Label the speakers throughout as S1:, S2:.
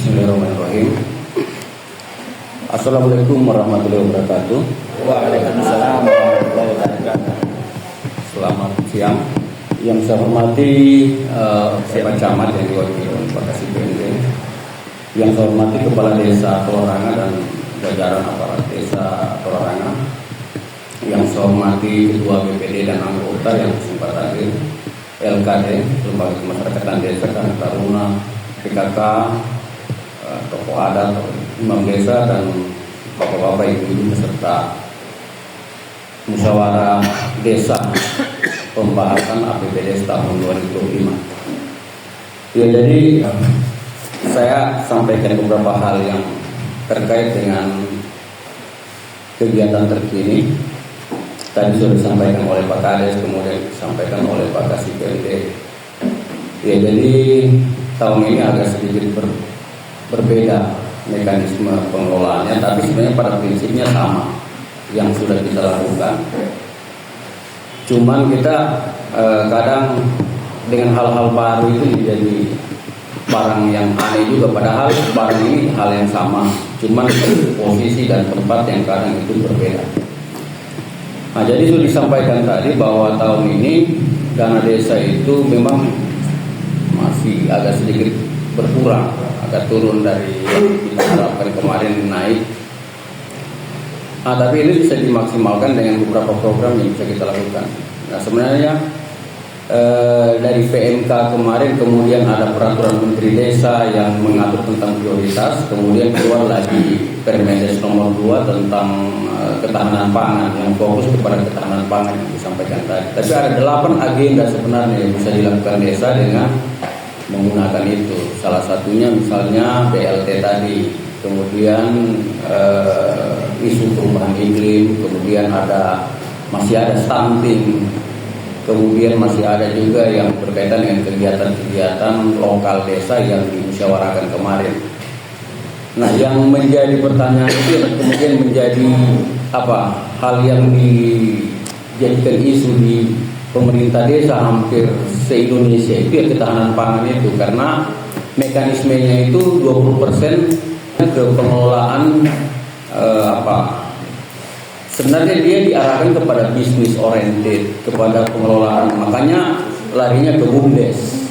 S1: Bismillahirrahmanirrahim. Assalamualaikum warahmatullahi wabarakatuh.
S2: Waalaikumsalam warahmatullahi wabarakatuh.
S1: Selamat siang. Yang saya hormati Pak Camat yang diwakili oleh Pak Kasibende, yang saya hormati Kepala Desa Torarangan dan jajaran aparat Desa Torarangan, yang saya hormati Ketua BPD dan anggota yang sempat hadir, LKD, Lembaga Kemasyarakatan Desa, Karang Taruna, PKK, tokoh adat, imam desa, dan bapak-bapak ibu-ibu beserta musyawarah desa pembahasan APBD tahun 2025. Ya, jadi saya sampaikan beberapa hal yang terkait dengan kegiatan terkini. Tadi sudah disampaikan oleh Pak Kades, kemudian disampaikan oleh Pak Kasibende. Ya, jadi tahun ini agak sedikit berbeda mekanisme pengelolaannya, tapi sebenarnya pada prinsipnya sama yang sudah kita lakukan. Cuman kita kadang dengan hal-hal baru itu jadi barang yang aneh juga, padahal barang ini hal yang sama, cuman posisi dan tempat yang kadang itu berbeda. Nah, jadi sudah disampaikan tadi bahwa tahun ini dana desa itu memang masih agak sedikit berkurang, agak turun dari kita harapkan kemarin naik. Nah, tapi ini bisa dimaksimalkan dengan beberapa program yang bisa kita lakukan. Nah, sebenarnya dari PMK kemarin kemudian ada peraturan Menteri Desa yang mengatur tentang prioritas, kemudian keluar lagi Permendes nomor 2 tentang ketahanan pangan yang fokus kepada ketahanan pangan yang disampaikan tadi. Tapi ada 8 agenda sebenarnya yang bisa dilakukan desa dengan menggunakan itu. Salah satunya misalnya BLT tadi, kemudian isu perubahan iklim, kemudian masih ada stunting, kemudian masih ada juga yang berkaitan dengan kegiatan-kegiatan lokal desa yang dimusyawarahkan kemarin. Nah, yang menjadi pertanyaan itu kemudian menjadi hal yang dijadikan isu di pemerintah desa hampir se-Indonesia itu ya ketahanan pangan itu, karena mekanismenya itu 20% ke pengelolaan sebenarnya dia diarahkan kepada bisnis oriented, kepada pengelolaan, makanya larinya ke BUMDes.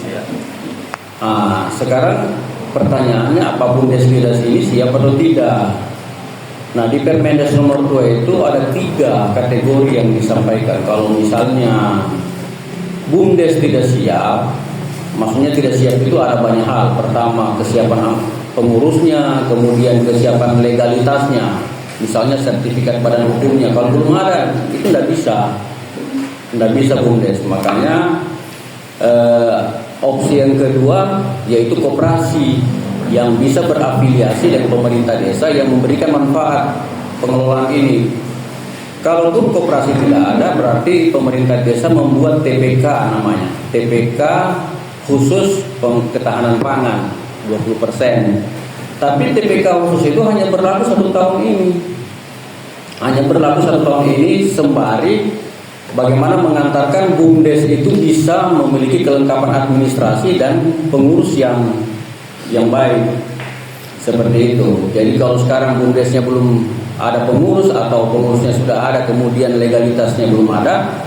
S1: Nah, sekarang pertanyaannya apa BUMDes ini siap atau tidak? Nah, di Permendes nomor 2 itu ada 3 kategori yang disampaikan. Kalau misalnya BUMDes tidak siap, maksudnya tidak siap itu ada banyak hal. Pertama, kesiapan pengurusnya, kemudian kesiapan legalitasnya, misalnya sertifikat badan hukumnya. Kalau belum ada, itu tidak bisa BUMDes. Makanya opsi yang kedua yaitu koperasi yang bisa berafiliasi dengan pemerintah desa yang memberikan manfaat pengelolaan ini. Kalaupun koperasi tidak ada, berarti pemerintah desa membuat TPK namanya. TPK khusus ketahanan pangan 20%. Tapi TPK khusus itu hanya berlaku 1 tahun ini. Hanya berlaku 1 tahun ini sembari bagaimana mengantarkan BUMDes itu bisa memiliki kelengkapan administrasi dan pengurus yang baik, seperti itu. Jadi kalau sekarang BUMDesnya belum ada pengurus atau pengurusnya sudah ada kemudian legalitasnya belum ada,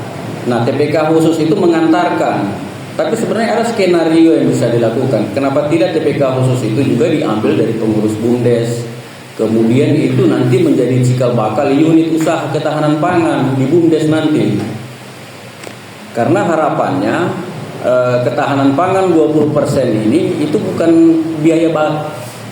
S1: nah TPK khusus itu mengantarkan. Tapi sebenarnya ada skenario yang bisa dilakukan. Kenapa tidak TPK khusus itu juga diambil dari pengurus BUMDes, kemudian itu nanti menjadi cikal bakal unit usaha ketahanan pangan di BUMDes nanti. Karena harapannya ketahanan pangan 20% ini itu bukan biaya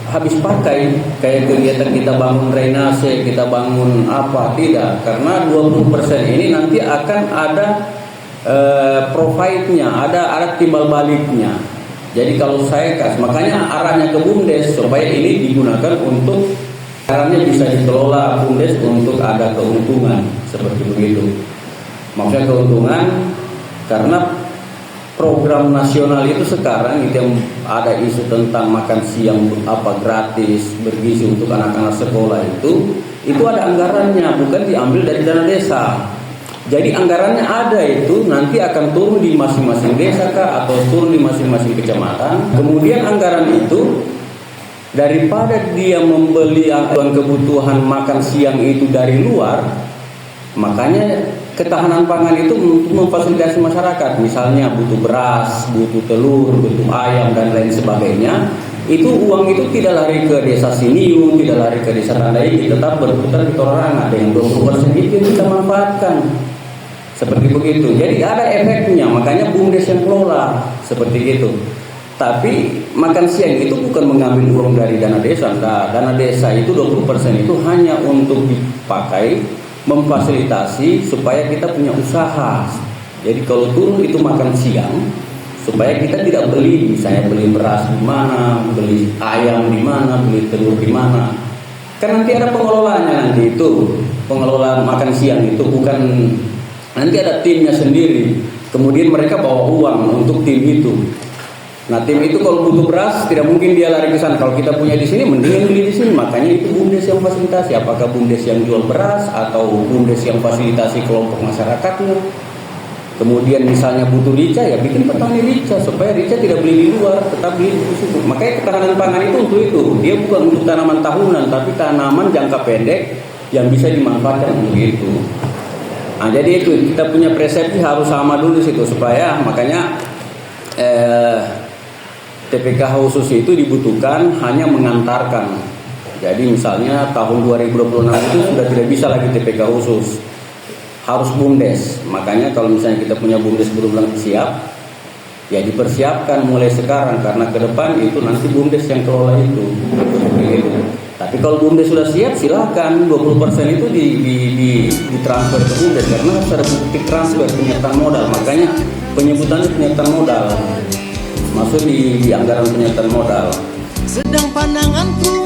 S1: habis pakai kayak kegiatan kita bangun drainase, kita bangun tidak, karena 20% ini nanti akan ada profitnya, ada timbal baliknya. Jadi kalau saya makanya arahnya ke BUMDes supaya ini digunakan untuk caranya bisa dikelola BUMDes untuk ada keuntungan, seperti begitu. Maksudnya keuntungan karena program nasional itu sekarang itu yang ada isu tentang makan siang gratis bergizi untuk anak-anak sekolah itu ada anggarannya, bukan diambil dari dana desa. Jadi anggarannya ada itu nanti akan turun di masing-masing desa atau turun di masing-masing kecamatan. Kemudian anggaran itu daripada dia membeli kebutuhan makan siang itu dari luar, makanya ketahanan pangan itu untuk memfasilitasi masyarakat, misalnya butuh beras, butuh telur, butuh ayam dan lain sebagainya. Itu uang itu tidak lari ke desa Siniung, tidak lari ke desa Tandai, tetap berputar di Torarangan. Dengan 20% itu yang kita manfaatkan. Seperti begitu. Jadi ada efeknya, makanya BUMDes yang kelola seperti itu. Tapi makan siang itu bukan mengambil uang dari dana desa. Nah, dana desa itu 20% itu hanya untuk dipakai memfasilitasi supaya kita punya usaha. Jadi kalau turun itu makan siang, supaya kita tidak beli, misalnya beli beras di mana, beli ayam di mana, beli telur di mana. Kan nanti ada pengelolanya nanti itu, pengelola makan siang itu bukan, nanti ada timnya sendiri. Kemudian mereka bawa uang untuk tim itu. Nah tim itu kalau butuh beras tidak mungkin dia lari ke sana. Kalau kita punya di sini, mendingan beli di sini. Makanya itu BUMDes yang fasilitasi. Apakah BUMDes yang jual beras atau BUMDes yang fasilitasi kelompok masyarakatnya? Kemudian misalnya butuh rica, ya bikin petani rica supaya rica tidak beli di luar, tetap beli di situ. Makanya ketahanan pangan itu untuk itu. Dia bukan untuk tanaman tahunan, tapi tanaman jangka pendek yang bisa dimanfaatkan untuk itu. Nah, jadi itu kita punya persepsi harus sama dulu situ supaya makanya TPK khusus itu dibutuhkan hanya mengantarkan. Jadi misalnya tahun 2026 itu sudah tidak bisa lagi TPK khusus. Harus BUMDes. Makanya kalau misalnya kita punya BUMDes belum siap, ya dipersiapkan mulai sekarang karena ke depan itu nanti BUMDes yang kelola itu. Tapi kalau BUMDes sudah siap, silakan 20% itu ditransfer ke BUMDes karena harus ada bukti transfer penyertaan modal. Makanya penyebutannya penyertaan modal. Masuk di anggaran penyertaan modal.
S3: Sedang pandanganku